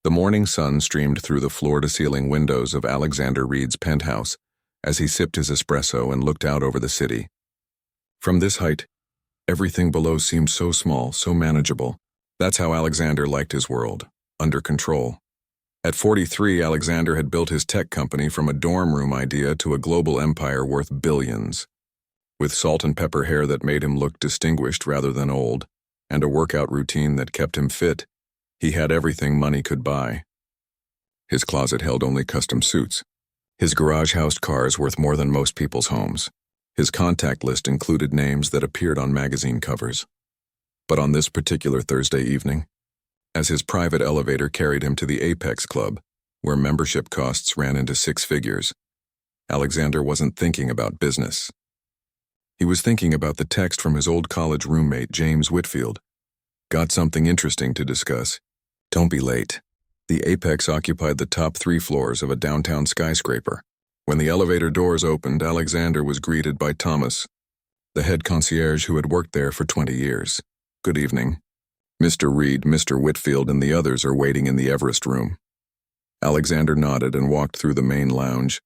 The morning sun streamed through the floor-to-ceiling windows of Alexander Reed's penthouse as he sipped his espresso and looked out over the city. From this height, everything below seemed so small, so manageable. That's how Alexander liked his world, under control. At 43, Alexander had built his tech company from a dorm room idea to a global empire worth billions. With salt and pepper hair that made him look distinguished rather than old, and a workout routine that kept him fit, he had everything money could buy. His closet held only custom suits. His garage housed cars worth more than most people's homes. His contact list included names that appeared on magazine covers. But on this particular Thursday evening, as his private elevator carried him to the Apex Club, where membership costs ran into 6 figures, Alexander wasn't thinking about business. He was thinking about the text from his old college roommate, James Whitfield. Got something interesting to discuss. Don't be late. The Apex occupied the top 3 floors of a downtown skyscraper. When the elevator doors opened, Alexander was greeted by Thomas, the head concierge who had worked there for 20 years. Good evening. Mr. Reed, Mr. Whitfield, and the others are waiting in the Everest room. Alexander nodded and walked through the main lounge,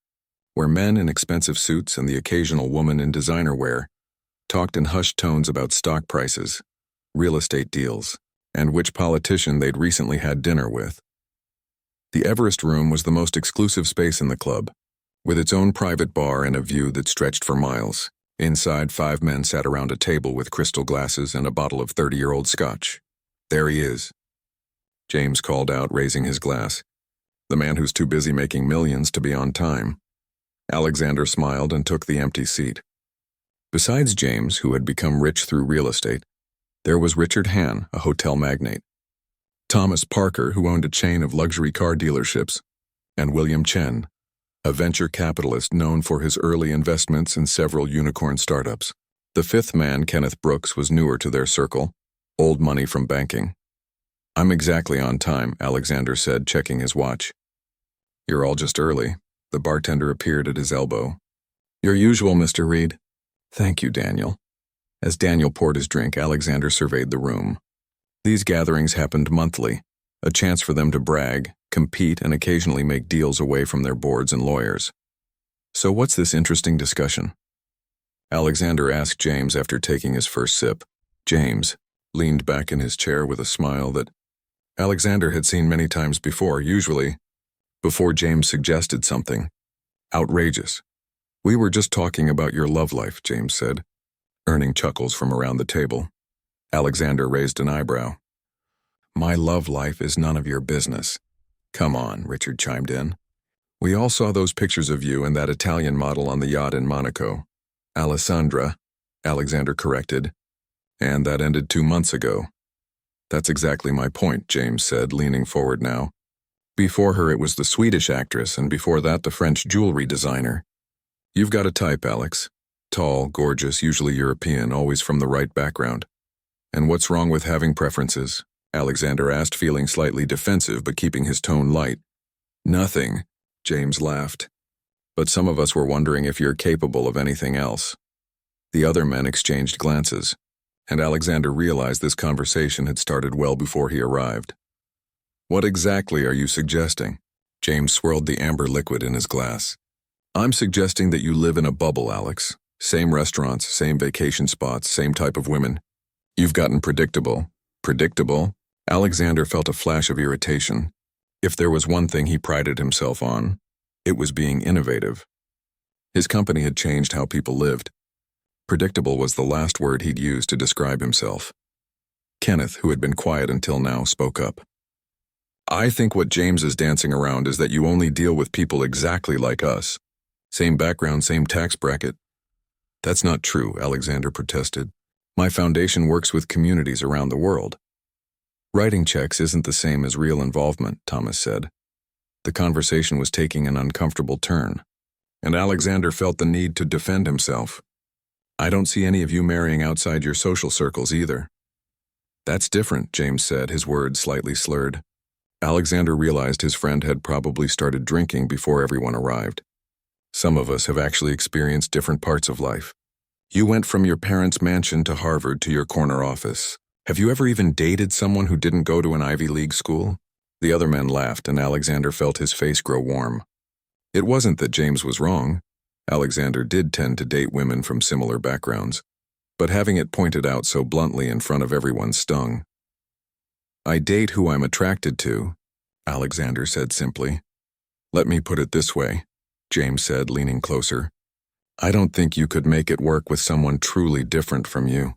where men in expensive suits and the occasional woman in designer wear talked in hushed tones about stock prices, real estate deals, and which politician they'd recently had dinner with. The Everest room was the most exclusive space in the club, with its own private bar and a view that stretched for miles. Inside, 5 men sat around a table with crystal glasses and a bottle of 30-year-old scotch. There he is, James called out, raising his glass. The man who's too busy making millions to be on time. Alexander smiled and took the empty seat. Besides James, who had become rich through real estate, there was Richard Hann, a hotel magnate, Thomas Parker, who owned a chain of luxury car dealerships, and William Chen, a venture capitalist known for his early investments in several unicorn startups. The 5th man, Kenneth Brooks, was newer to their circle, old money from banking. I'm exactly on time, Alexander said, checking his watch. You're all just early. The bartender appeared at his elbow. Your usual, Mr. Reed. Thank you, Daniel. As Daniel poured his drink, Alexander surveyed the room. These gatherings happened monthly, a chance for them to brag, compete, and occasionally make deals away from their boards and lawyers. So what's this interesting discussion? Alexander asked James after taking his first sip. James leaned back in his chair with a smile that Alexander had seen many times before, usually before James suggested something outrageous. We were just talking about your love life, James said, earning chuckles from around the table. Alexander raised an eyebrow. My love life is none of your business. Come on, Richard chimed in. We all saw those pictures of you and that Italian model on the yacht in Monaco. Alessandra, Alexander corrected. And that ended 2 months ago. That's exactly my point, James said, leaning forward now. Before her it was the Swedish actress, and before that the French jewelry designer. You've got a type, Alex. Tall, gorgeous, usually European, always from the right background. And what's wrong with having preferences? Alexander asked, feeling slightly defensive but keeping his tone light. Nothing, James laughed. But some of us were wondering if you're capable of anything else. The other men exchanged glances, and Alexander realized this conversation had started well before he arrived. What exactly are you suggesting? James swirled the amber liquid in his glass. I'm suggesting that you live in a bubble, Alex. Same restaurants, same vacation spots, same type of women. You've gotten predictable. Predictable? Alexander felt a flash of irritation. If there was one thing he prided himself on, it was being innovative. His company had changed how people lived. Predictable was the last word he'd used to describe himself. Kenneth, who had been quiet until now, spoke up. I think what James is dancing around is that you only deal with people exactly like us. Same background, same tax bracket. That's not true, Alexander protested. My foundation works with communities around the world. Writing checks isn't the same as real involvement, Thomas said. The conversation was taking an uncomfortable turn, and Alexander felt the need to defend himself. I don't see any of you marrying outside your social circles either. That's different, James said, his words slightly slurred. Alexander realized his friend had probably started drinking before everyone arrived. Some of us have actually experienced different parts of life. You went from your parents' mansion to Harvard to your corner office. Have you ever even dated someone who didn't go to an Ivy League school? The other men laughed, and Alexander felt his face grow warm. It wasn't that James was wrong. Alexander did tend to date women from similar backgrounds, but having it pointed out so bluntly in front of everyone stung. "I date who I'm attracted to," Alexander said simply. "Let me put it this way," James said, leaning closer. "I don't think you could make it work with someone truly different from you.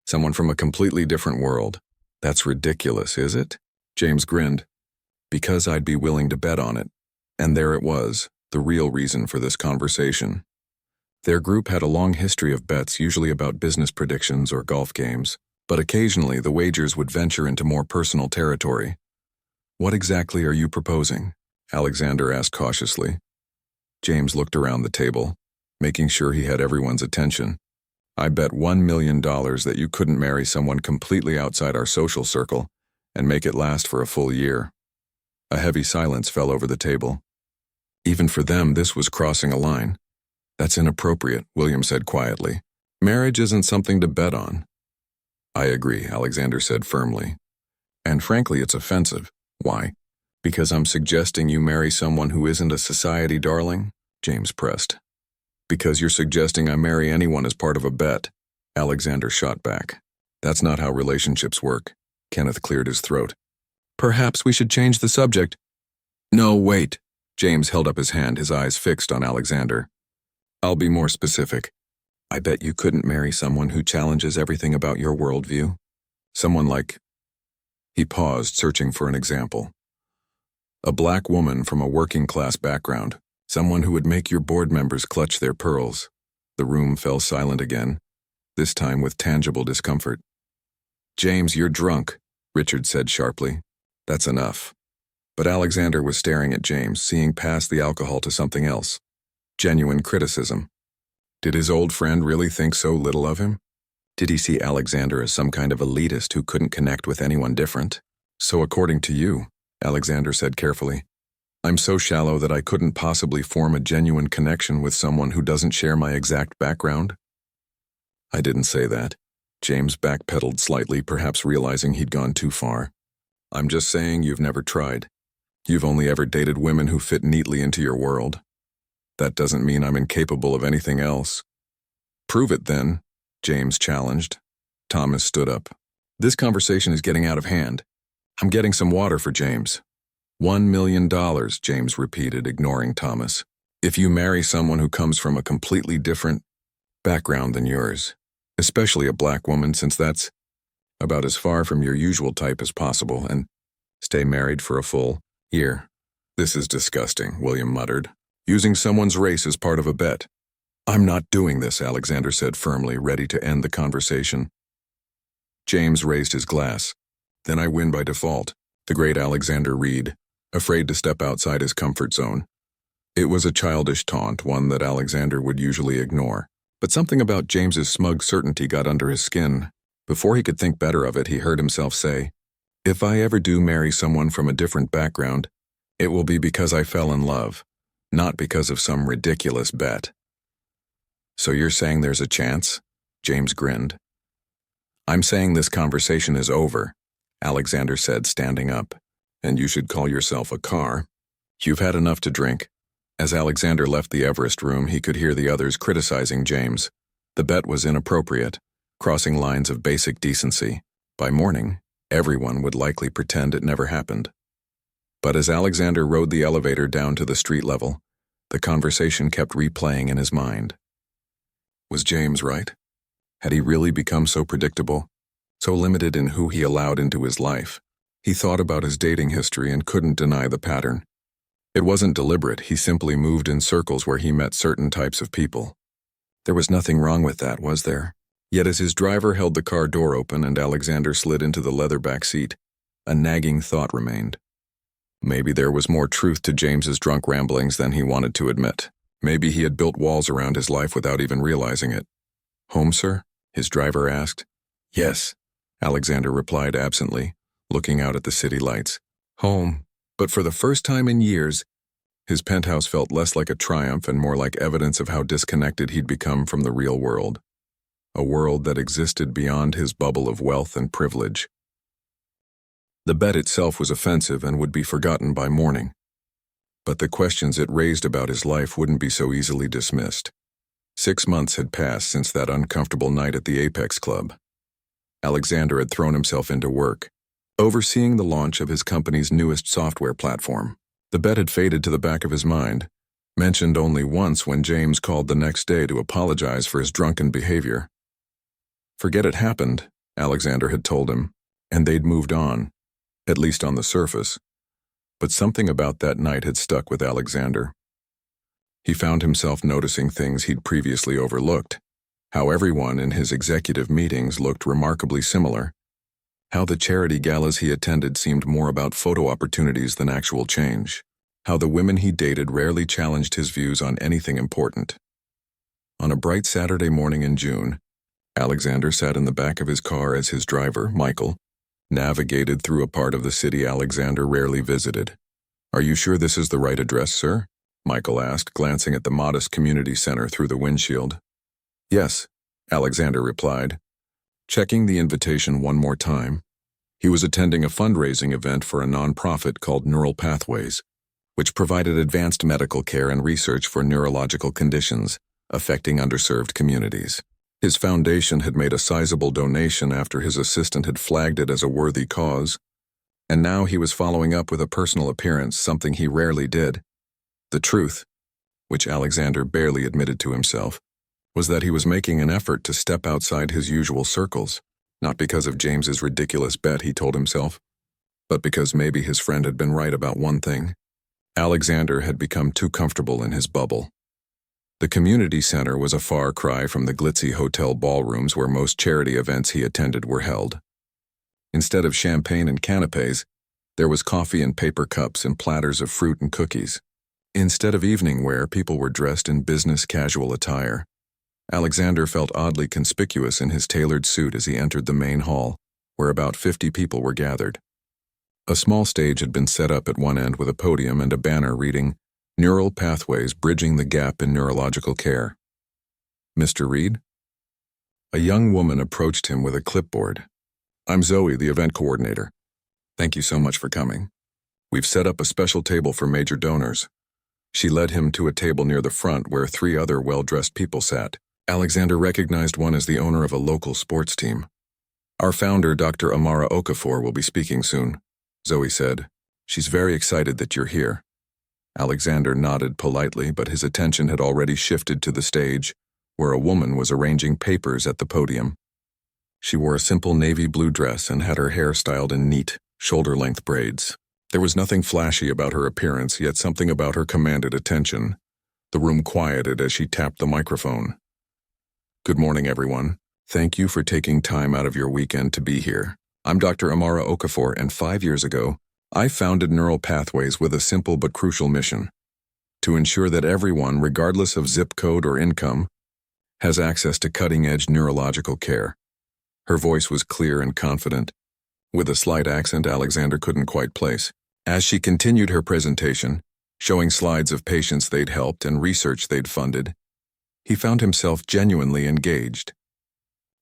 Someone from a completely different world. That's ridiculous, is it?" James grinned. "Because I'd be willing to bet on it." And there it was, the real reason for this conversation. Their group had a long history of bets, usually about business predictions or golf games, but occasionally the wagers would venture into more personal territory. "What exactly are you proposing?" Alexander asked cautiously. James looked around the table, making sure he had everyone's attention. "I bet $1 million that you couldn't marry someone completely outside our social circle and make it last for a full year." A heavy silence fell over the table. Even for them, this was crossing a line. "That's inappropriate," William said quietly. "Marriage isn't something to bet on." "I agree," Alexander said firmly. "And frankly, it's offensive." "Why?" "Because I'm suggesting you marry someone who isn't a society darling," James pressed. "Because you're suggesting I marry anyone as part of a bet," Alexander shot back. "That's not how relationships work." Kenneth cleared his throat. "Perhaps we should change the subject." "No, wait." James held up his hand, his eyes fixed on Alexander. "I'll be more specific. I bet you couldn't marry someone who challenges everything about your worldview. Someone like—" He paused, searching for an example. "A black woman from a working-class background. Someone who would make your board members clutch their pearls." The room fell silent again, this time with tangible discomfort. "James, you're drunk," Richard said sharply. "That's enough." But Alexander was staring at James, seeing past the alcohol to something else. Genuine criticism. Did his old friend really think so little of him? Did he see Alexander as some kind of elitist who couldn't connect with anyone different? "So according to you," Alexander said carefully, "I'm so shallow that I couldn't possibly form a genuine connection with someone who doesn't share my exact background?" "I didn't say that." James backpedaled slightly, perhaps realizing he'd gone too far. "I'm just saying you've never tried. You've only ever dated women who fit neatly into your world. That doesn't mean I'm incapable of anything else." "Prove it then," James challenged. Thomas stood up. "This conversation is getting out of hand. I'm getting some water for James." $1 million, James repeated, ignoring Thomas. "If you marry someone who comes from a completely different background than yours, especially a black woman, since that's about as far from your usual type as possible, and stay married for a full year." "This is disgusting," William muttered. "Using someone's race as part of a bet." "I'm not doing this," Alexander said firmly, ready to end the conversation. James raised his glass. "Then I win by default," the great Alexander Reed, afraid to step outside his comfort zone. It was a childish taunt, one that Alexander would usually ignore. But something about James's smug certainty got under his skin. Before he could think better of it, he heard himself say, "If I ever do marry someone from a different background, it will be because I fell in love, not because of some ridiculous bet." "So you're saying there's a chance?" James grinned. "I'm saying this conversation is over," Alexander said, standing up. "And you should call yourself a car. You've had enough to drink." As Alexander left the Everest room, he could hear the others criticizing James. The bet was inappropriate, crossing lines of basic decency. By morning, everyone would likely pretend it never happened. But as Alexander rode the elevator down to the street level, the conversation kept replaying in his mind. Was James right? Had he really become so predictable, so limited in who he allowed into his life? He thought about his dating history and couldn't deny the pattern. It wasn't deliberate, he simply moved in circles where he met certain types of people. There was nothing wrong with that, was there? Yet as his driver held the car door open and Alexander slid into the leather back seat, a nagging thought remained. Maybe there was more truth to James's drunk ramblings than he wanted to admit. Maybe he had built walls around his life without even realizing it. "Home, sir?" his driver asked. "Yes," Alexander replied absently, looking out at the city lights. Home. But for the first time in years, his penthouse felt less like a triumph and more like evidence of how disconnected he'd become from the real world. A world that existed beyond his bubble of wealth and privilege. The bet itself was offensive and would be forgotten by morning. But the questions it raised about his life wouldn't be so easily dismissed. 6 months had passed since that uncomfortable night at the Apex Club. Alexander had thrown himself into work, overseeing the launch of his company's newest software platform. The bet had faded to the back of his mind, mentioned only once when James called the next day to apologize for his drunken behavior. Forget it happened, Alexander had told him, and they'd moved on, at least on the surface. But something about that night had stuck with Alexander. He found himself noticing things he'd previously overlooked, how everyone in his executive meetings looked remarkably similar, how the charity galas he attended seemed more about photo opportunities than actual change, how the women he dated rarely challenged his views on anything important. On a bright Saturday morning in June, Alexander sat in the back of his car as his driver, Michael, navigated through a part of the city Alexander rarely visited. "Are you sure this is the right address, sir?" Michael asked, glancing at the modest community center through the windshield. "Yes," Alexander replied, checking the invitation one more time. He was attending a fundraising event for a nonprofit called Neural Pathways, which provided advanced medical care and research for neurological conditions affecting underserved communities. His foundation had made a sizable donation after his assistant had flagged it as a worthy cause, and now he was following up with a personal appearance, something he rarely did. The truth, which Alexander barely admitted to himself, was that he was making an effort to step outside his usual circles, not because of James's ridiculous bet, he told himself, but because maybe his friend had been right about one thing. Alexander had become too comfortable in his bubble. The community center was a far cry from the glitzy hotel ballrooms where most charity events he attended were held. Instead of champagne and canapes, there was coffee in paper cups and platters of fruit and cookies. Instead of evening wear, people were dressed in business casual attire. Alexander felt oddly conspicuous in his tailored suit as he entered the main hall, where about 50 people were gathered. A small stage had been set up at one end with a podium and a banner reading, "Neural Pathways Bridging the Gap in Neurological Care." "Mr. Reed?" A young woman approached him with a clipboard. "I'm Zoe, the event coordinator. Thank you so much for coming. We've set up a special table for major donors." She led him to a table near the front where 3 other well-dressed people sat. Alexander recognized one as the owner of a local sports team. "Our founder, Dr. Amara Okafor, will be speaking soon," Zoe said. "She's very excited that you're here." Alexander nodded politely, but his attention had already shifted to the stage, where a woman was arranging papers at the podium. She wore a simple navy blue dress and had her hair styled in neat, shoulder-length braids. There was nothing flashy about her appearance, yet something about her commanded attention. The room quieted as she tapped the microphone. "Good morning, everyone. Thank you for taking time out of your weekend to be here. I'm Dr. Amara Okafor, and 5 years ago, I founded Neural Pathways with a simple but crucial mission: to ensure that everyone, regardless of zip code or income, has access to cutting-edge neurological care." Her voice was clear and confident, with a slight accent Alexander couldn't quite place. As she continued her presentation, showing slides of patients they'd helped and research they'd funded, he found himself genuinely engaged.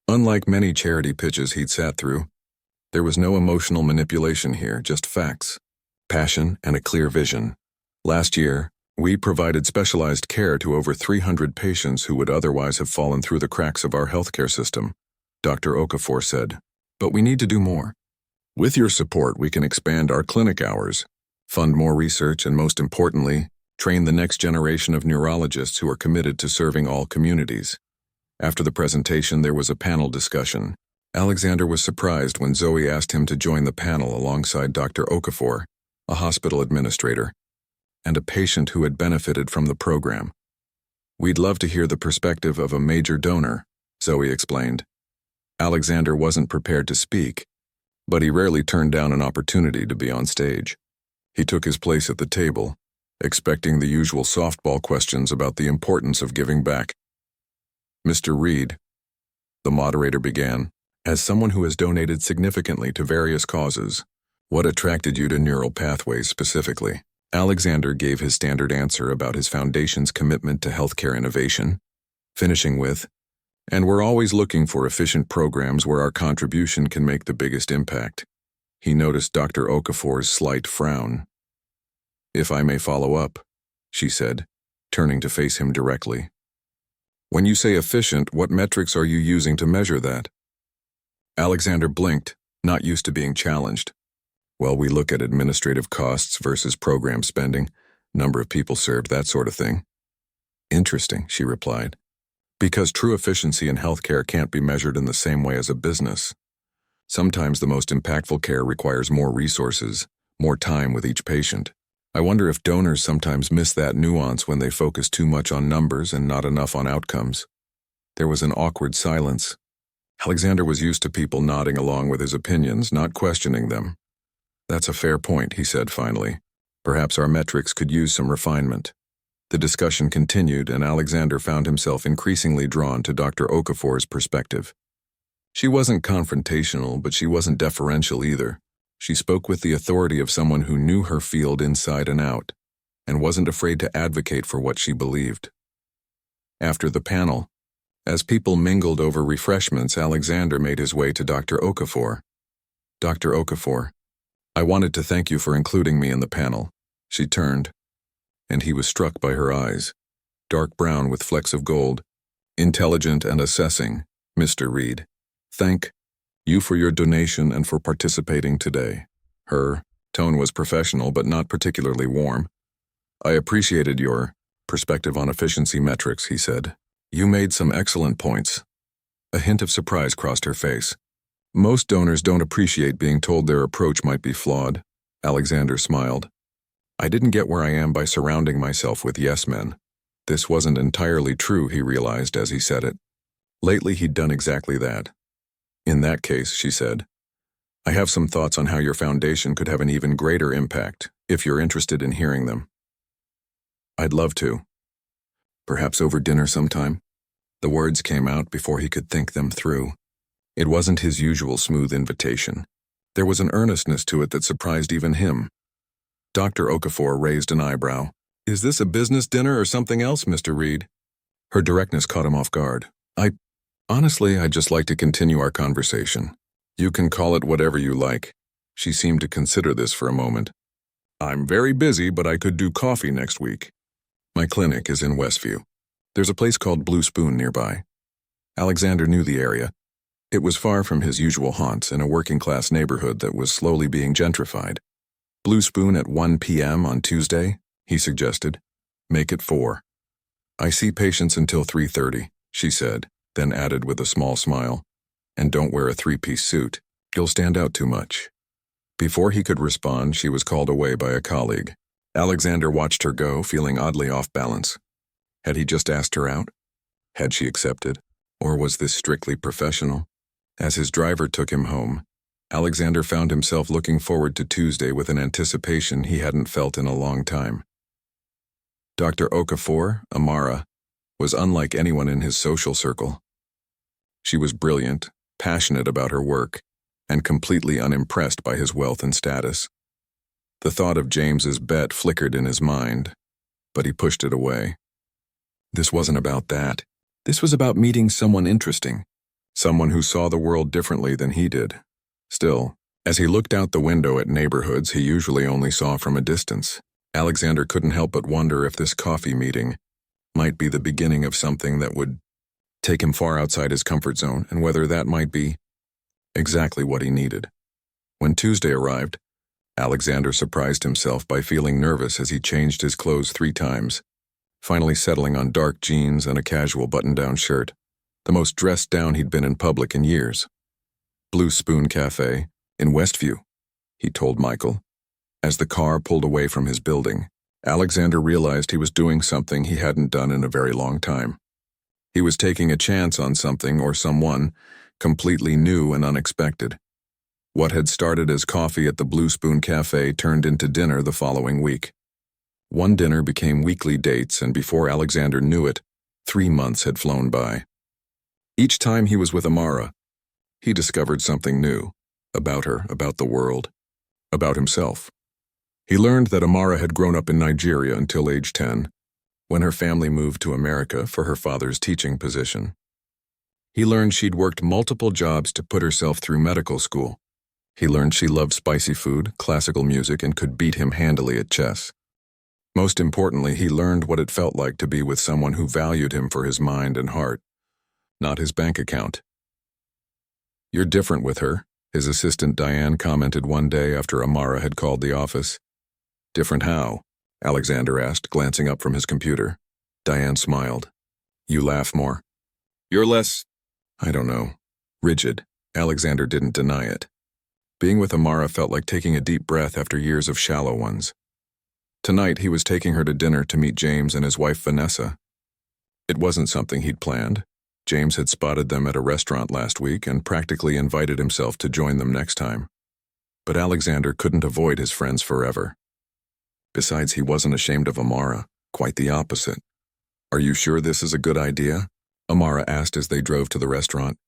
Unlike many charity pitches he'd sat through, there was no emotional manipulation here, just facts, passion, and a clear vision. "Last year, we provided specialized care to over 300 patients who would otherwise have fallen through the cracks of our healthcare system," Dr. Okafor said. "But we need to do more. With your support, we can expand our clinic hours, fund more research, and most importantly, train the next generation of neurologists who are committed to serving all communities." After the presentation, there was a panel discussion. Alexander was surprised when Zoe asked him to join the panel alongside Dr. Okafor, a hospital administrator, and a patient who had benefited from the program. "We'd love to hear the perspective of a major donor," Zoe explained. Alexander wasn't prepared to speak, but he rarely turned down an opportunity to be on stage. He took his place at the table, expecting the usual softball questions about the importance of giving back. "Mr. Reed," the moderator began, "as someone who has donated significantly to various causes, what attracted you to Neural Pathways specifically?" Alexander gave his standard answer about his foundation's commitment to healthcare innovation, finishing with, "And we're always looking for efficient programs where our contribution can make the biggest impact." He noticed Dr. Okafor's slight frown. "If I may follow up," she said, turning to face him directly. "When you say efficient, what metrics are you using to measure that?" Alexander blinked, not used to being challenged. "Well, we look at administrative costs versus program spending, number of people served, that sort of thing." "Interesting," she replied. "Because true efficiency in healthcare can't be measured in the same way as a business. Sometimes the most impactful care requires more resources, more time with each patient. I wonder if donors sometimes miss that nuance when they focus too much on numbers and not enough on outcomes." There was an awkward silence. Alexander was used to people nodding along with his opinions, not questioning them. "That's a fair point," he said finally. "Perhaps our metrics could use some refinement." The discussion continued, and Alexander found himself increasingly drawn to Dr. Okafor's perspective. She wasn't confrontational, but she wasn't deferential either. She spoke with the authority of someone who knew her field inside and out, and wasn't afraid to advocate for what she believed. After the panel, as people mingled over refreshments, Alexander made his way to Dr. Okafor. "Dr. Okafor, I wanted to thank you for including me in the panel." She turned, and he was struck by her eyes, dark brown with flecks of gold. "Intelligent and assessing, Mr. Reed. Thank you for your donation and for participating today." Her tone was professional but not particularly warm. "I appreciated your perspective on efficiency metrics," he said. "You made some excellent points." A hint of surprise crossed her face. "Most donors don't appreciate being told their approach might be flawed." Alexander smiled. "I didn't get where I am by surrounding myself with yes-men." This wasn't entirely true, he realized as he said it. Lately he'd done exactly that. "In that case," she said, "I have some thoughts on how your foundation could have an even greater impact, if you're interested in hearing them." "I'd love to. Perhaps over dinner sometime." The words came out before he could think them through. It wasn't his usual smooth invitation. There was an earnestness to it that surprised even him. Dr. Okafor raised an eyebrow. "Is this a business dinner or something else, Mr. Reed?" Her directness caught him off guard. Honestly, I'd just like to continue our conversation. You can call it whatever you like." She seemed to consider this for a moment. "I'm very busy, but I could do coffee next week. My clinic is in Westview. There's a place called Blue Spoon nearby." Alexander knew the area. It was far from his usual haunts in a working-class neighborhood that was slowly being gentrified. "Blue Spoon at 1 p.m. on Tuesday," he suggested. "Make it 4. I see patients until 3:30, she said, then added with a small smile, "And don't wear a 3-piece suit. You'll stand out too much." Before he could respond, she was called away by a colleague. Alexander watched her go, feeling oddly off balance. Had he just asked her out? Had she accepted? Or was this strictly professional? As his driver took him home, Alexander found himself looking forward to Tuesday with an anticipation he hadn't felt in a long time. Dr. Okafor, Amara, was unlike anyone in his social circle. She was brilliant, passionate about her work, and completely unimpressed by his wealth and status. The thought of James's bet flickered in his mind, but he pushed it away. This wasn't about that. This was about meeting someone interesting, someone who saw the world differently than he did. Still, as he looked out the window at neighborhoods he usually only saw from a distance, Alexander couldn't help but wonder if this coffee meeting might be the beginning of something that would take him far outside his comfort zone, and whether that might be exactly what he needed. When Tuesday arrived, Alexander surprised himself by feeling nervous as he changed his clothes 3 times, finally settling on dark jeans and a casual button-down shirt, the most dressed down he'd been in public in years. "Blue Spoon Cafe, in Westview," he told Michael. As the car pulled away from his building, Alexander realized he was doing something he hadn't done in a very long time. He was taking a chance on something or someone completely new and unexpected. What had started as coffee at the Blue Spoon Cafe turned into dinner the following week. One dinner became weekly dates, and before Alexander knew it, 3 months had flown by. Each time he was with Amara, he discovered something new about her, about the world, about himself. He learned that Amara had grown up in Nigeria until age 10, when her family moved to America for her father's teaching position. He learned she'd worked multiple jobs to put herself through medical school. He learned she loved spicy food, classical music, and could beat him handily at chess. Most importantly, he learned what it felt like to be with someone who valued him for his mind and heart, not his bank account. "You're different with her," his assistant Diane commented one day after Amara had called the office. "Different how?" Alexander asked, glancing up from his computer. Diane smiled. "You laugh more. You're less, I don't know, rigid." Alexander didn't deny it. Being with Amara felt like taking a deep breath after years of shallow ones. Tonight, he was taking her to dinner to meet James and his wife Vanessa. It wasn't something he'd planned. James had spotted them at a restaurant last week and practically invited himself to join them next time. But Alexander couldn't avoid his friends forever. Besides, he wasn't ashamed of Amara, quite the opposite. "Are you sure this is a good idea?" Amara asked as they drove to the restaurant,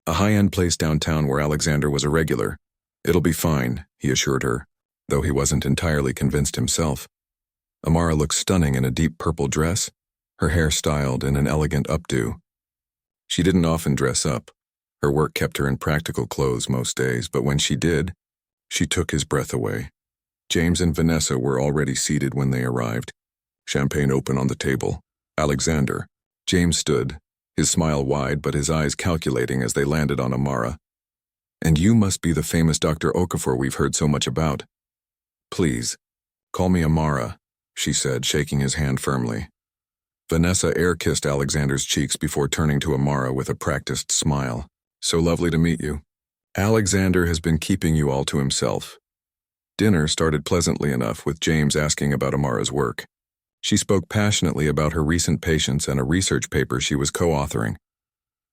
a high-end place downtown where Alexander was a regular. "It'll be fine," he assured her, though he wasn't entirely convinced himself. Amara looked stunning in a deep purple dress, her hair styled in an elegant updo. She didn't often dress up. Her work kept her in practical clothes most days, but when she did, she took his breath away. James and Vanessa were already seated when they arrived, champagne open on the table. "Alexander." James stood, his smile wide but his eyes calculating as they landed on Amara. "And you must be the famous Dr. Okafor we've heard so much about." "Please, call me Amara," she said, shaking his hand firmly. Vanessa air-kissed Alexander's cheeks before turning to Amara with a practiced smile. "So lovely to meet you. Alexander has been keeping you all to himself." Dinner started pleasantly enough, with James asking about Amara's work. She spoke passionately about her recent patients and a research paper she was co-authoring.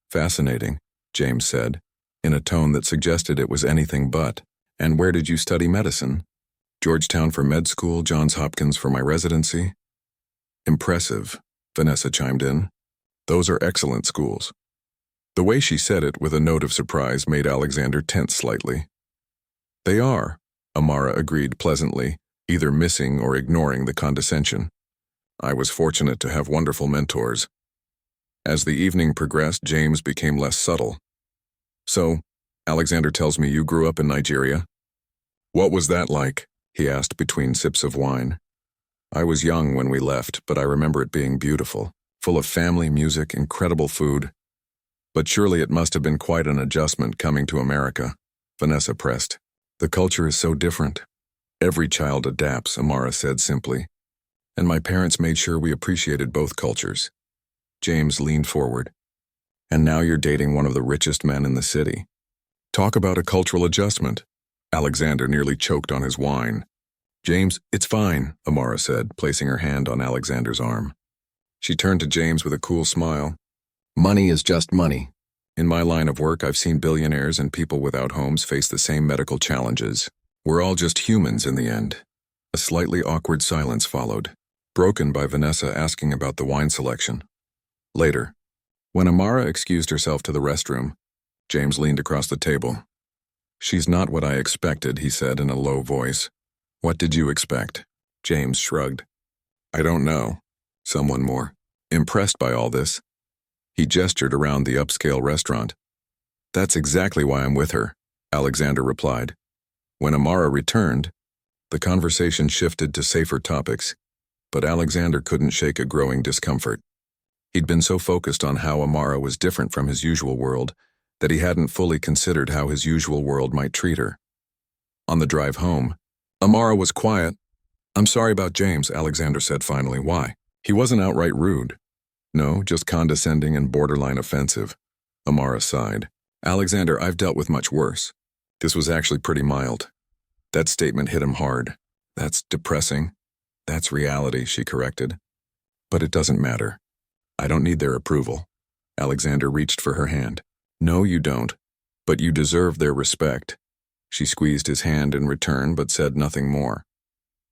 "Fascinating," James said, in a tone that suggested it was anything but. "And where did you study medicine?" "Georgetown for med school, Johns Hopkins for my residency." "Impressive," Vanessa chimed in. "Those are excellent schools." The way she said it with a note of surprise made Alexander tense slightly. "They are," Amara agreed pleasantly, either missing or ignoring the condescension. "I was fortunate to have wonderful mentors." As the evening progressed, James became less subtle. "So, Alexander tells me you grew up in Nigeria. What was that like?" he asked between sips of wine. "I was young when we left, but I remember it being beautiful, full of family, music, incredible food. But surely it must have been quite an adjustment coming to America," Vanessa pressed. "The culture is so different." "Every child adapts," Amara said simply. "And my parents made sure we appreciated both cultures." James leaned forward. "And now you're dating one of the richest men in the city. Talk about a cultural adjustment." Alexander nearly choked on his wine. "James, it's fine," Amara said, placing her hand on Alexander's arm. She turned to James with a cool smile. "Money is just money. In my line of work, I've seen billionaires and people without homes face the same medical challenges. We're all just humans in the end." A slightly awkward silence followed, broken by Vanessa asking about the wine selection. Later, when Amara excused herself to the restroom, James leaned across the table. "She's not what I expected," he said in a low voice. "What did you expect?" James shrugged. "I don't know. Someone more impressed by all this." He gestured around the upscale restaurant. "That's exactly why I'm with her," Alexander replied. When Amara returned, the conversation shifted to safer topics, but Alexander couldn't shake a growing discomfort. He'd been so focused on how Amara was different from his usual world that he hadn't fully considered how his usual world might treat her. On the drive home, Amara was quiet. "I'm sorry about James," Alexander said finally. "Why?" "He wasn't outright rude. No, just condescending and borderline offensive." Amara sighed. "Alexander, I've dealt with much worse. This was actually pretty mild." That statement hit him hard. "That's depressing." "That's reality," she corrected. "But it doesn't matter. I don't need their approval." Alexander reached for her hand. "No, you don't. But you deserve their respect." She squeezed his hand in return but said nothing more.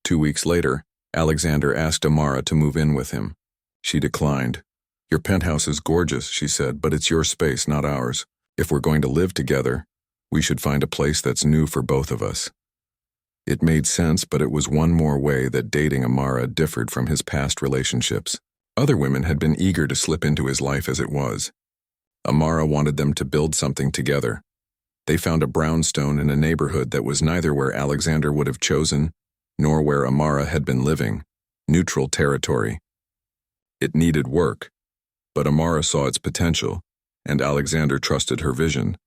2 weeks later, Alexander asked Amara to move in with him. She declined. "Your penthouse is gorgeous," she said, "but it's your space, not ours. If we're going to live together, we should find a place that's new for both of us." It made sense, but it was one more way that dating Amara differed from his past relationships. Other women had been eager to slip into his life as it was. Amara wanted them to build something together. They found a brownstone in a neighborhood that was neither where Alexander would have chosen, nor where Amara had been living, neutral territory. It needed work, but Amara saw its potential, and Alexander trusted her vision.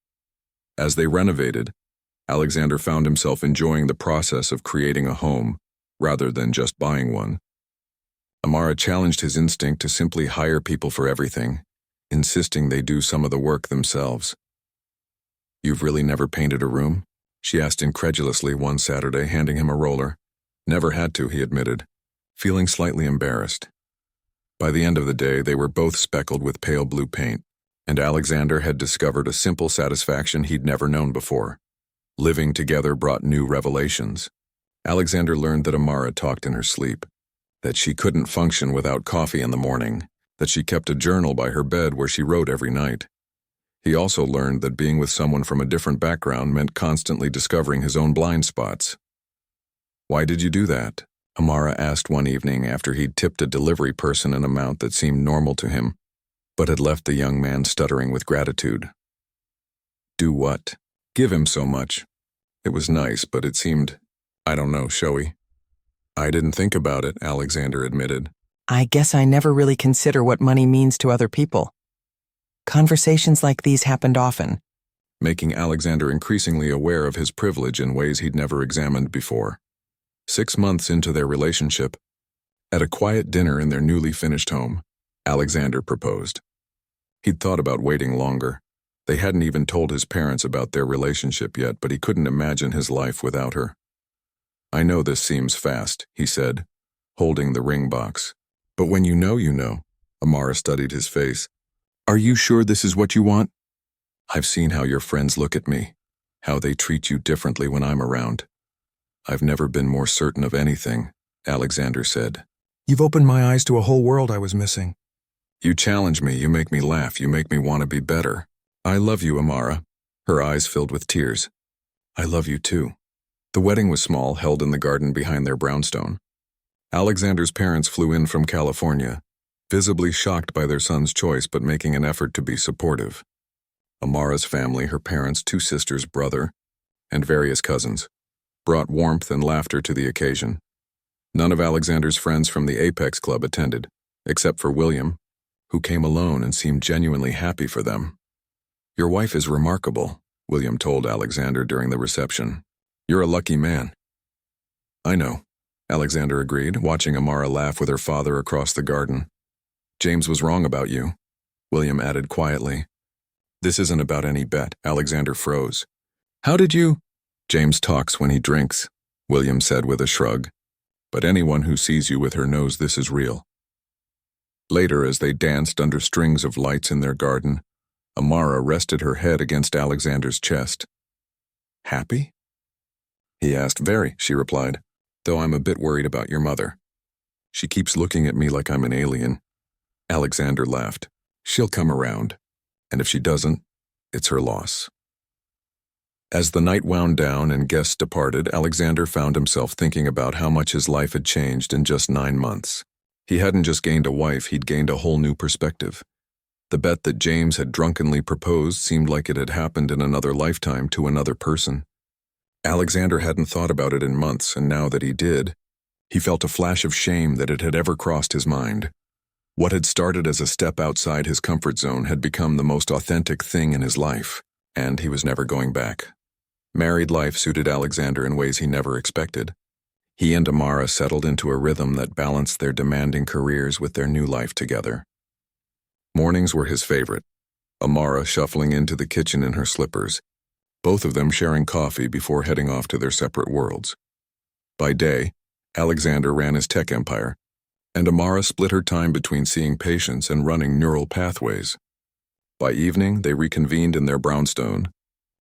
As they renovated, Alexander found himself enjoying the process of creating a home, rather than just buying one. Amara challenged his instinct to simply hire people for everything, insisting they do some of the work themselves. "You've really never painted a room?" she asked incredulously one Saturday, handing him a roller. "Never had to," he admitted, feeling slightly embarrassed. By the end of the day, they were both speckled with pale blue paint, and Alexander had discovered a simple satisfaction he'd never known before. Living together brought new revelations. Alexander learned that Amara talked in her sleep, that she couldn't function without coffee in the morning, that she kept a journal by her bed where she wrote every night. He also learned that being with someone from a different background meant constantly discovering his own blind spots. "Why did you do that?" Amara asked one evening after he'd tipped a delivery person an amount that seemed normal to him, but had left the young man stuttering with gratitude. "Do what?" "Give him so much. It was nice, but it seemed, I don't know, showy." "I didn't think about it," Alexander admitted. "I guess I never really consider what money means to other people." Conversations like these happened often, making Alexander increasingly aware of his privilege in ways he'd never examined before. 6 months into their relationship, at a quiet dinner in their newly finished home, Alexander proposed. He'd thought about waiting longer. They hadn't even told his parents about their relationship yet, but he couldn't imagine his life without her. "I know this seems fast," he said, holding the ring box. "But when you know, you know." Amara studied his face. "Are you sure this is what you want?" "I've seen how your friends look at me, how they treat you differently when I'm around. I've never been more certain of anything," Alexander said. "You've opened my eyes to a whole world I was missing. You challenge me, you make me laugh, you make me want to be better. I love you, Amara." Her eyes filled with tears. "I love you too." The wedding was small, held in the garden behind their brownstone. Alexander's parents flew in from California, visibly shocked by their son's choice but making an effort to be supportive. Amara's family, her parents, 2 sisters, brother, and various cousins, brought warmth and laughter to the occasion. None of Alexander's friends from the Apex Club attended, except for William, who came alone and seemed genuinely happy for them. "Your wife is remarkable," William told Alexander during the reception. "You're a lucky man." "I know," Alexander agreed, watching Amara laugh with her father across the garden. "James was wrong about you," William added quietly. "This isn't about any bet." Alexander froze. "How did you—" "James talks when he drinks," William said with a shrug. "But anyone who sees you with her knows this is real." Later, as they danced under strings of lights in their garden, Amara rested her head against Alexander's chest. "Happy?" he asked. "Very," she replied, "though I'm a bit worried about your mother. She keeps looking at me like I'm an alien." Alexander laughed. "She'll come around, and if she doesn't, it's her loss." As the night wound down and guests departed, Alexander found himself thinking about how much his life had changed in just 9 months. He hadn't just gained a wife, he'd gained a whole new perspective. The bet that James had drunkenly proposed seemed like it had happened in another lifetime to another person. Alexander hadn't thought about it in months, and now that he did, he felt a flash of shame that it had ever crossed his mind. What had started as a step outside his comfort zone had become the most authentic thing in his life, and he was never going back. Married life suited Alexander in ways he never expected. He and Amara settled into a rhythm that balanced their demanding careers with their new life together. Mornings were his favorite, Amara shuffling into the kitchen in her slippers, both of them sharing coffee before heading off to their separate worlds. By day, Alexander ran his tech empire, and Amara split her time between seeing patients and running neural pathways. By evening, they reconvened in their brownstone,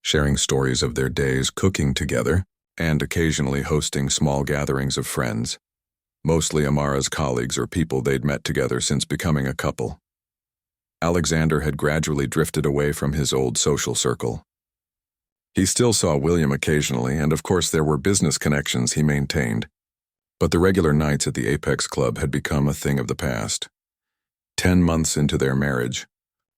sharing stories of their days cooking together and occasionally hosting small gatherings of friends, mostly Amara's colleagues or people they'd met together since becoming a couple. Alexander had gradually drifted away from his old social circle. He still saw William occasionally, and of course there were business connections he maintained, but the regular nights at the Apex Club had become a thing of the past. 10 months into their marriage,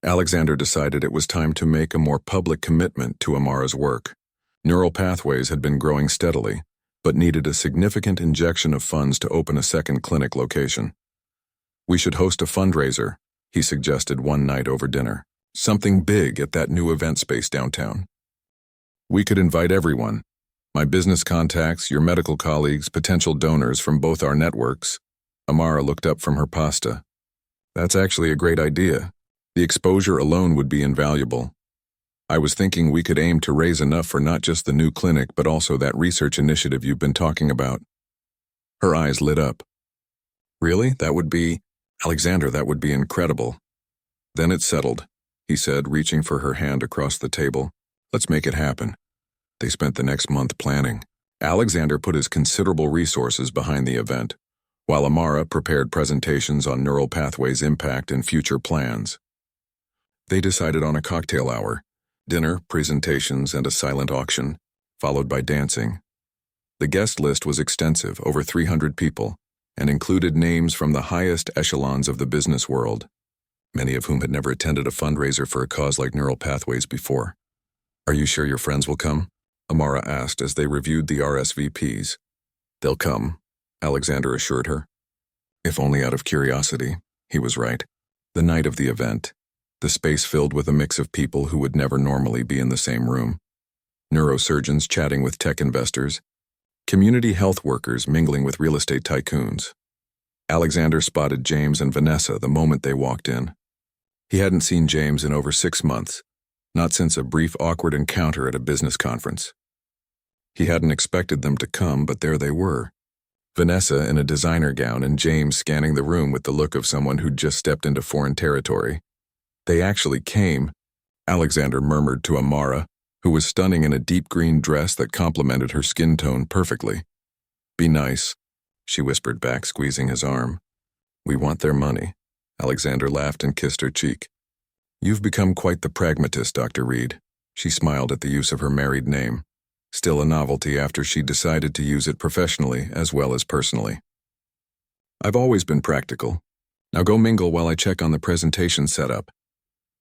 Alexander decided it was time to make a more public commitment to Amara's work. Neural pathways had been growing steadily, but needed a significant injection of funds to open a second clinic location. "We should host a fundraiser," he suggested one night over dinner. "Something big at that new event space downtown. We could invite everyone. My business contacts, your medical colleagues, potential donors from both our networks." Amara looked up from her pasta. "That's actually a great idea. The exposure alone would be invaluable. I was thinking we could aim to raise enough for not just the new clinic but also that research initiative you've been talking about." Her eyes lit up. "Really? Alexander, that would be incredible." "Then it's settled," he said, reaching for her hand across the table. "Let's make it happen." They spent the next month planning. Alexander put his considerable resources behind the event, while Amara prepared presentations on neural pathways' impact and future plans. They decided on a cocktail hour, dinner, presentations, and a silent auction, followed by dancing. The guest list was extensive, over 300 people, and included names from the highest echelons of the business world, many of whom had never attended a fundraiser for a cause like neural pathways before. "Are you sure your friends will come?" Amara asked as they reviewed the RSVPs. "They'll come," Alexander assured her. If only out of curiosity, he was right. The night of the event, the space filled with a mix of people who would never normally be in the same room. Neurosurgeons chatting with tech investors, community health workers mingling with real estate tycoons. Alexander spotted James and Vanessa the moment they walked in. He hadn't seen James in over 6 months, not since a brief awkward encounter at a business conference. He hadn't expected them to come, but there they were. Vanessa in a designer gown and James scanning the room with the look of someone who'd just stepped into foreign territory. "They actually came," Alexander murmured to Amara, who was stunning in a deep green dress that complemented her skin tone perfectly. "Be nice," she whispered back, squeezing his arm. "We want their money." Alexander laughed and kissed her cheek. "You've become quite the pragmatist, Dr. Reed." She smiled at the use of her married name, still a novelty after she decided to use it professionally as well as personally. "I've always been practical. Now go mingle while I check on the presentation setup."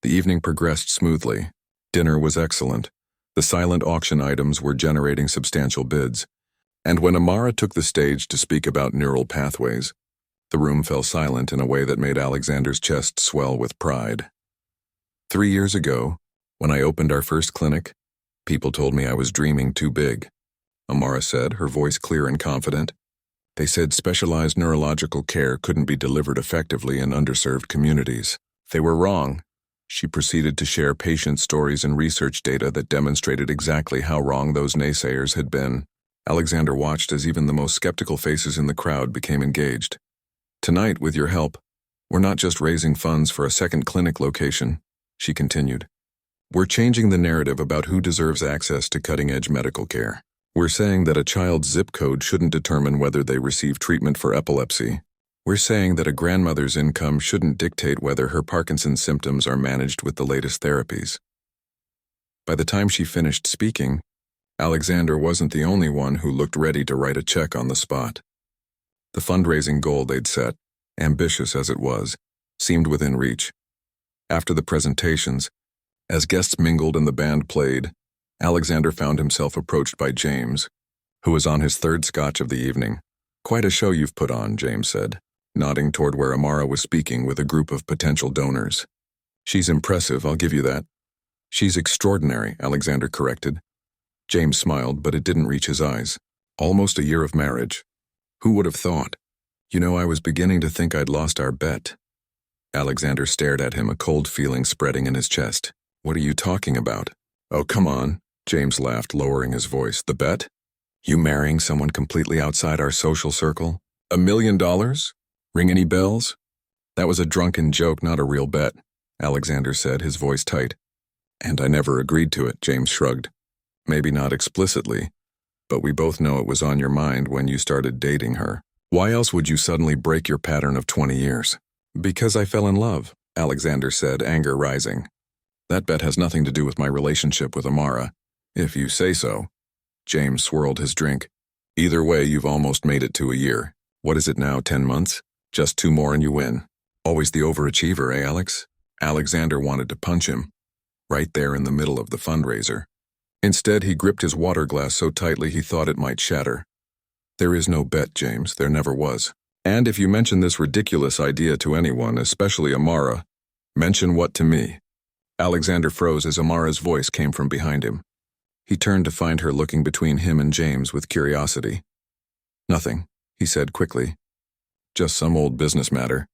The evening progressed smoothly. Dinner was excellent. The silent auction items were generating substantial bids. And when Amara took the stage to speak about neural pathways, the room fell silent in a way that made Alexander's chest swell with pride. 3 years ago, when I opened our first clinic, people told me I was dreaming too big," Amara said, her voice clear and confident. "They said specialized neurological care couldn't be delivered effectively in underserved communities. They were wrong." She proceeded to share patient stories and research data that demonstrated exactly how wrong those naysayers had been. Alexander watched as even the most skeptical faces in the crowd became engaged. "Tonight, with your help, we're not just raising funds for a second clinic location," she continued. "We're changing the narrative about who deserves access to cutting-edge medical care. We're saying that a child's zip code shouldn't determine whether they receive treatment for epilepsy. We're saying that a grandmother's income shouldn't dictate whether her Parkinson's symptoms are managed with the latest therapies." By the time she finished speaking, Alexander wasn't the only one who looked ready to write a check on the spot. The fundraising goal they'd set, ambitious as it was, seemed within reach. After the presentations, as guests mingled and the band played, Alexander found himself approached by James, who was on his third scotch of the evening. "Quite a show you've put on," James said, nodding toward where Amara was speaking with a group of potential donors. "She's impressive, I'll give you that." "She's extraordinary," Alexander corrected. James smiled, but it didn't reach his eyes. "Almost a year of marriage. Who would have thought? You know, I was beginning to think I'd lost our bet." Alexander stared at him, a cold feeling spreading in his chest. "What are you talking about?" "Oh, come on," James laughed, lowering his voice. "The bet? You marrying someone completely outside our social circle? $1 million? Ring any bells?" "That was a drunken joke, not a real bet," Alexander said, his voice tight. "And I never agreed to it," James shrugged. "Maybe not explicitly, but we both know it was on your mind when you started dating her. Why else would you suddenly break your pattern of 20 years? "Because I fell in love," Alexander said, anger rising. "That bet has nothing to do with my relationship with Amara, if you say so." James swirled his drink. "Either way, you've almost made it to a year. What is it now, 10 months? Just 2 more and you win. Always the overachiever, eh, Alex?" Alexander wanted to punch him, right there in the middle of the fundraiser. Instead, he gripped his water glass so tightly he thought it might shatter. There is no bet, James. There never was. And if you mention this ridiculous idea to anyone, especially Amara, mention what to me? Alexander froze as Amara's voice came from behind him. He turned to find her looking between him and James with curiosity. Nothing, he said quickly. Just some old business matter.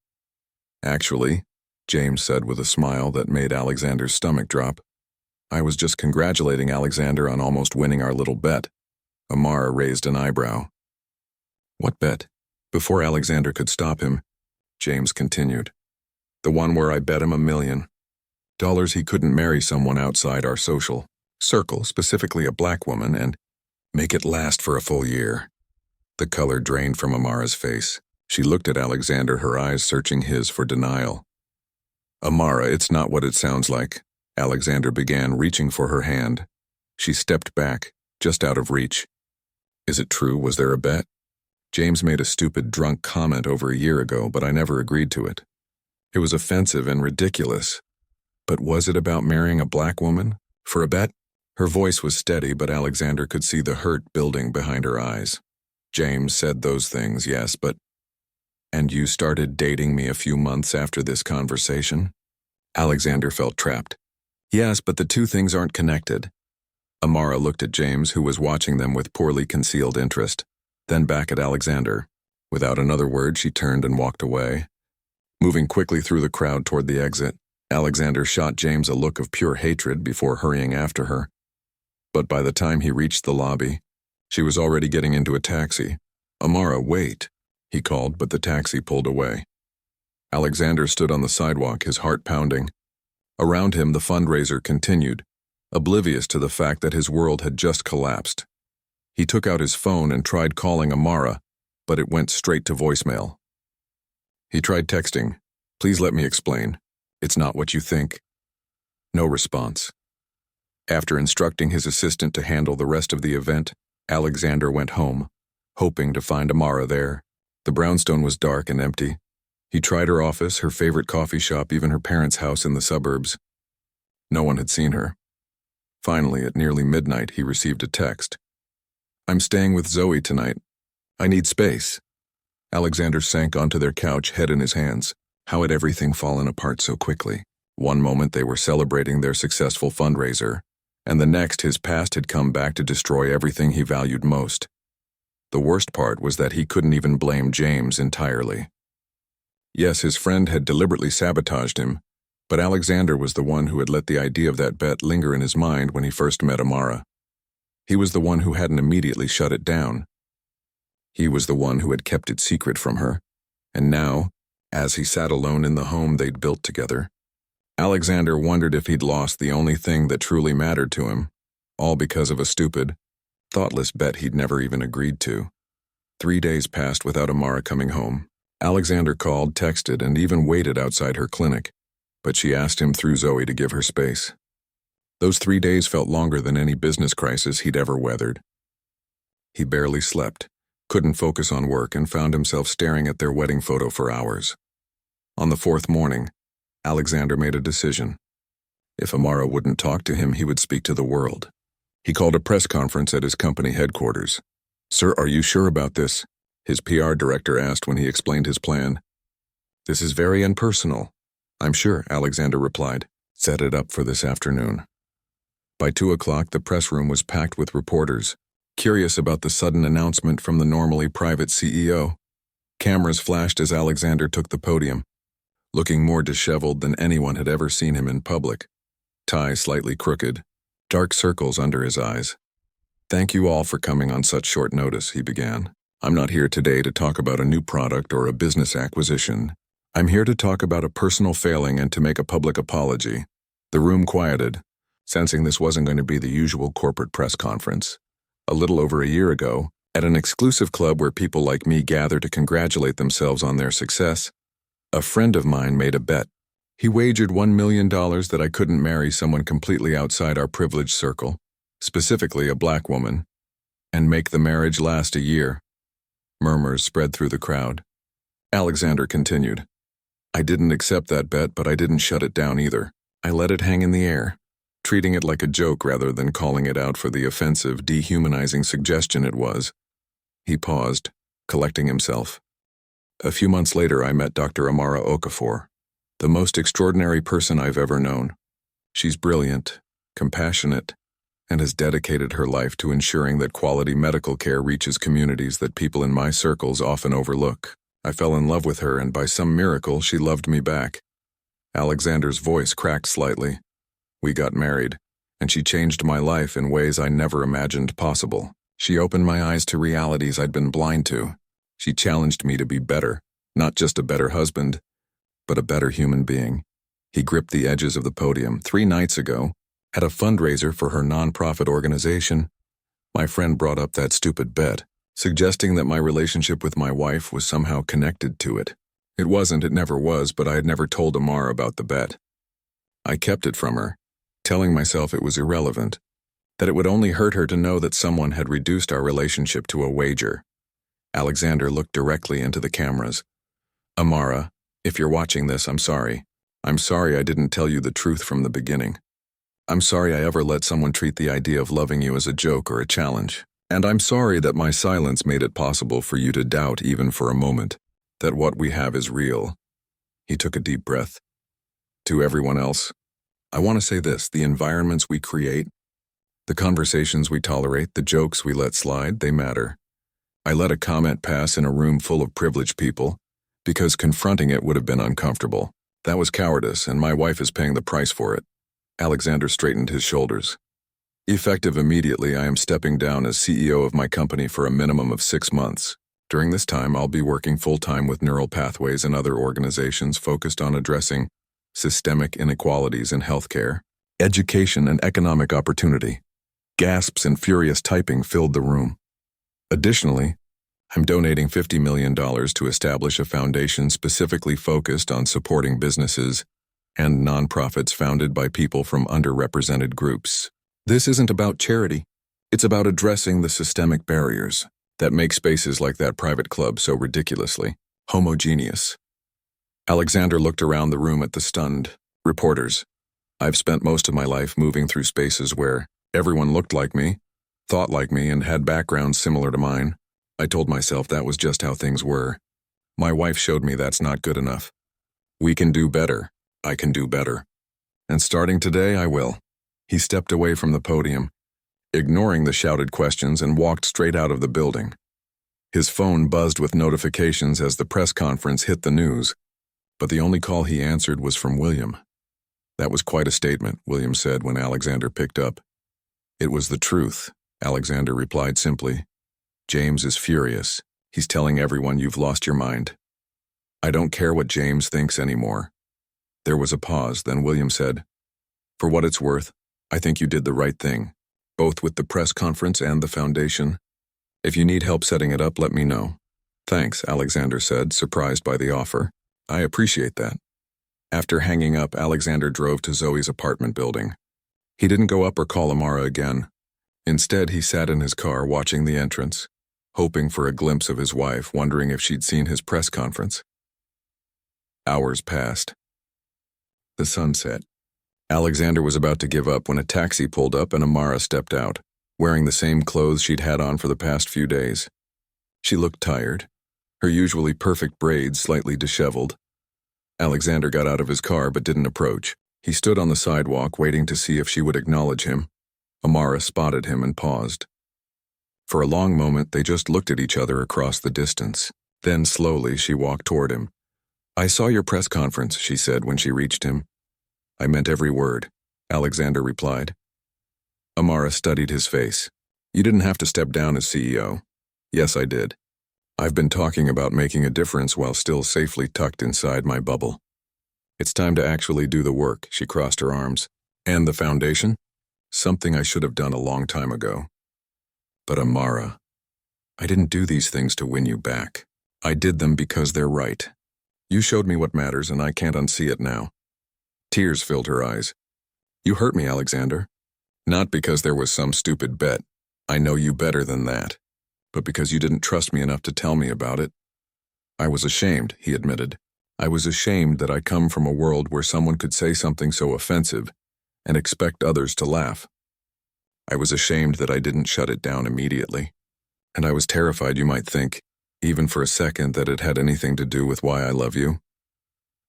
Actually, James said with a smile that made Alexander's stomach drop, I was just congratulating Alexander on almost winning our little bet. Amara raised an eyebrow. What bet? Before Alexander could stop him, James continued. The one where I bet him $1 million he couldn't marry someone outside our social circle, specifically a black woman, and make it last for a full year. The color drained from Amara's face. She looked at Alexander, her eyes searching his for denial. Amara, it's not what it sounds like. Alexander began, reaching for her hand. She stepped back, just out of reach. Is it true? Was there a bet? James made a stupid, drunk comment over a year ago, but I never agreed to it. It was offensive and ridiculous. But was it about marrying a black woman? For a bet? Her voice was steady, but Alexander could see the hurt building behind her eyes. James said those things, yes, but... And you started dating me a few months after this conversation? Alexander felt trapped. Yes, but the two things aren't connected. Amara looked at James, who was watching them with poorly concealed interest, then back at Alexander. Without another word, she turned and walked away. Moving quickly through the crowd toward the exit, Alexander shot James a look of pure hatred before hurrying after her. But by the time he reached the lobby, she was already getting into a taxi. Amara, wait, he called, but the taxi pulled away. Alexander stood on the sidewalk, his heart pounding. Around him, the fundraiser continued, oblivious to the fact that his world had just collapsed. He took out his phone and tried calling Amara, but it went straight to voicemail. He tried texting, please let me explain. It's not what you think. No response. After instructing his assistant to handle the rest of the event, Alexander went home, hoping to find Amara there. The brownstone was dark and empty. He tried her office, her favorite coffee shop, even her parents' house in the suburbs. No one had seen her. Finally, at nearly midnight, he received a text. I'm staying with Zoe tonight. I need space. Alexander sank onto their couch, head in his hands. How had everything fallen apart so quickly? One moment they were celebrating their successful fundraiser, and the next his past had come back to destroy everything he valued most. The worst part was that he couldn't even blame James entirely. Yes, his friend had deliberately sabotaged him, but Alexander was the one who had let the idea of that bet linger in his mind when he first met Amara. He was the one who hadn't immediately shut it down. He was the one who had kept it secret from her, and now, as he sat alone in the home they'd built together, Alexander wondered if he'd lost the only thing that truly mattered to him, all because of a stupid, thoughtless bet he'd never even agreed to. 3 days passed without Amara coming home. Alexander called, texted, and even waited outside her clinic, but she asked him through Zoe to give her space. Those 3 days felt longer than any business crisis he'd ever weathered. He barely slept, couldn't focus on work, and found himself staring at their wedding photo for hours. On the 4th morning, Alexander made a decision. If Amara wouldn't talk to him, he would speak to the world. He called a press conference at his company headquarters. Sir, are you sure about this? His PR director asked when he explained his plan. This is very impersonal. I'm sure, Alexander replied. Set it up for this afternoon. By 2 o'clock, the press room was packed with reporters, curious about the sudden announcement from the normally private CEO. Cameras flashed as Alexander took the podium, looking more disheveled than anyone had ever seen him in public. Tie slightly crooked, dark circles under his eyes. Thank you all for coming on such short notice, he began. I'm not here today to talk about a new product or a business acquisition. I'm here to talk about a personal failing and to make a public apology. The room quieted, sensing this wasn't going to be the usual corporate press conference. A little over a year ago, at an exclusive club where people like me gather to congratulate themselves on their success, a friend of mine made a bet. He wagered $1 million that I couldn't marry someone completely outside our privileged circle, specifically a black woman, and make the marriage last a year. Murmurs spread through the crowd. Alexander continued. I didn't accept that bet, but I didn't shut it down either. I let it hang in the air, treating it like a joke rather than calling it out for the offensive, dehumanizing suggestion it was. He paused, collecting himself. A few months later, I met Dr. Amara Okafor, the most extraordinary person I've ever known. She's brilliant, compassionate, and has dedicated her life to ensuring that quality medical care reaches communities that people in my circles often overlook. I fell in love with her, and by some miracle, she loved me back. Alexander's voice cracked slightly. We got married, and she changed my life in ways I never imagined possible. She opened my eyes to realities I'd been blind to. She challenged me to be better, not just a better husband, but a better human being. He gripped the edges of the podium. 3 nights ago, at a fundraiser for her nonprofit organization, my friend brought up that stupid bet, suggesting that my relationship with my wife was somehow connected to it. It wasn't, it never was, but I had never told Amara about the bet. I kept it from her, telling myself it was irrelevant, that it would only hurt her to know that someone had reduced our relationship to a wager. Alexander looked directly into the cameras. Amara, if you're watching this, I'm sorry. I'm sorry I didn't tell you the truth from the beginning. I'm sorry I ever let someone treat the idea of loving you as a joke or a challenge. And I'm sorry that my silence made it possible for you to doubt, even for a moment, that what we have is real. He took a deep breath. To everyone else, I want to say this: the environments we create, the conversations we tolerate, the jokes we let slide, they matter. I let a comment pass in a room full of privileged people because confronting it would have been uncomfortable. That was cowardice, and my wife is paying the price for it. Alexander straightened his shoulders. Effective immediately, I am stepping down as CEO of my company for a minimum of 6 months. During this time, I'll be working full-time with Neural Pathways and other organizations focused on addressing systemic inequalities in healthcare, education, and economic opportunity. Gasps and furious typing filled the room. Additionally, I'm donating $50 million to establish a foundation specifically focused on supporting businesses and nonprofits founded by people from underrepresented groups. This isn't about charity. It's about addressing the systemic barriers that make spaces like that private club so ridiculously homogeneous. Alexander looked around the room at the stunned reporters. I've spent most of my life moving through spaces where everyone looked like me, thought like me, and had backgrounds similar to mine. I told myself that was just how things were. My wife showed me that's not good enough. We can do better. I can do better. And starting today, I will. He stepped away from the podium, ignoring the shouted questions, and walked straight out of the building. His phone buzzed with notifications as the press conference hit the news, but the only call he answered was from William. That was quite a statement, William said when Alexander picked up. It was the truth, Alexander replied simply. James is furious. He's telling everyone you've lost your mind. I don't care what James thinks anymore. There was a pause, then William said, For what it's worth, I think you did the right thing, both with the press conference and the foundation. If you need help setting it up, let me know. Thanks, Alexander said, surprised by the offer. I appreciate that. After hanging up, Alexander drove to Zoe's apartment building. He didn't go up or call Amara again. Instead, he sat in his car watching the entrance, hoping for a glimpse of his wife, wondering if she'd seen his press conference. Hours passed. The sun set. Alexander was about to give up when a taxi pulled up and Amara stepped out, wearing the same clothes she'd had on for the past few days. She looked tired, her usually perfect braids slightly disheveled. Alexander got out of his car but didn't approach. He stood on the sidewalk waiting to see if she would acknowledge him. Amara spotted him and paused. For a long moment, they just looked at each other across the distance. Then slowly she walked toward him. I saw your press conference, she said when she reached him. I meant every word, Alexander replied. Amara studied his face. You didn't have to step down as CEO. Yes, I did. I've been talking about making a difference while still safely tucked inside my bubble. It's time to actually do the work, she crossed her arms. And the foundation? Something I should have done a long time ago. But Amara, I didn't do these things to win you back. I did them because they're right. You showed me what matters, and I can't unsee it now. Tears filled her eyes. You hurt me, Alexander. Not because there was some stupid bet. I know you better than that. But because you didn't trust me enough to tell me about it. I was ashamed, he admitted. I was ashamed that I come from a world where someone could say something so offensive and expect others to laugh. I was ashamed that I didn't shut it down immediately. And I was terrified you might think, even for a second, that it had anything to do with why I love you.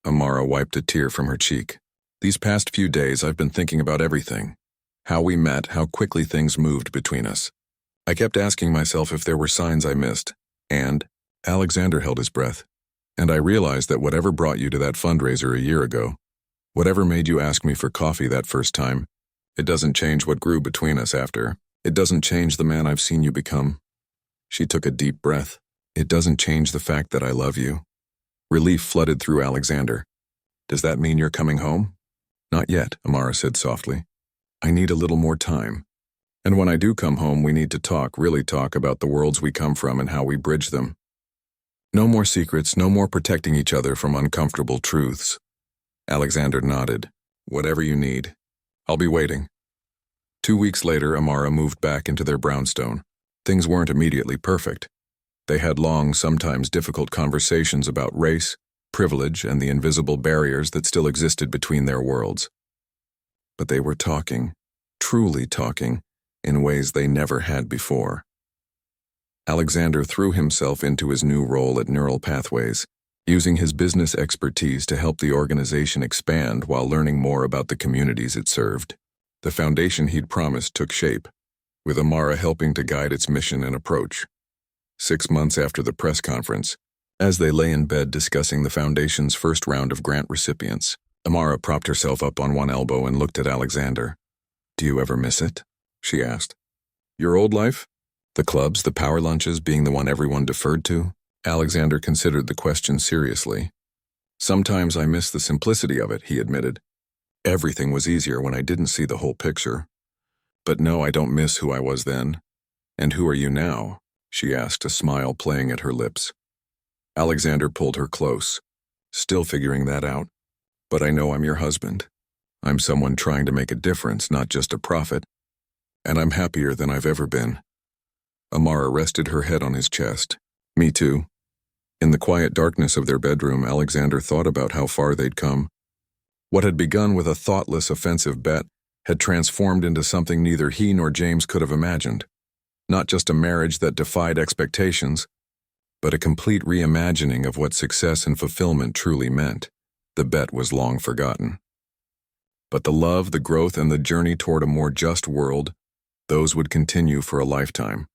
Amara wiped a tear from her cheek. These past few days I've been thinking about everything. How we met, how quickly things moved between us. I kept asking myself if there were signs I missed. And Alexander held his breath. And I realized that whatever brought you to that fundraiser a year ago, whatever made you ask me for coffee that first time, it doesn't change what grew between us after. It doesn't change the man I've seen you become. She took a deep breath. It doesn't change the fact that I love you. Relief flooded through Alexander. Does that mean you're coming home? Not yet, Amara said softly. I need a little more time. And when I do come home, we need to talk, really talk about the worlds we come from and how we bridge them. No more secrets, no more protecting each other from uncomfortable truths. Alexander nodded. Whatever you need. I'll be waiting. 2 weeks later, Amara moved back into their brownstone. Things weren't immediately perfect. They had long, sometimes difficult conversations about race, privilege, and the invisible barriers that still existed between their worlds. But they were talking, truly talking, in ways they never had before. Alexander threw himself into his new role at Neural Pathways, using his business expertise to help the organization expand while learning more about the communities it served. The foundation he'd promised took shape, with Amara helping to guide its mission and approach. 6 months after the press conference, as they lay in bed discussing the foundation's first round of grant recipients, Amara propped herself up on one elbow and looked at Alexander. Do you ever miss it? She asked. Your old life? The clubs, the power lunches, being the one everyone deferred to? Alexander considered the question seriously. Sometimes I miss the simplicity of it, he admitted. Everything was easier when I didn't see the whole picture. But no, I don't miss who I was then. And who are you now? She asked, a smile playing at her lips. Alexander pulled her close, still figuring that out. But I know I'm your husband. I'm someone trying to make a difference, not just a profit. And I'm happier than I've ever been. Amara rested her head on his chest. Me too. In the quiet darkness of their bedroom, Alexander thought about how far they'd come. What had begun with a thoughtless, offensive bet had transformed into something neither he nor James could have imagined. Not just a marriage that defied expectations, but a complete reimagining of what success and fulfillment truly meant. The bet was long forgotten. But the love, the growth, and the journey toward a more just world, those would continue for a lifetime.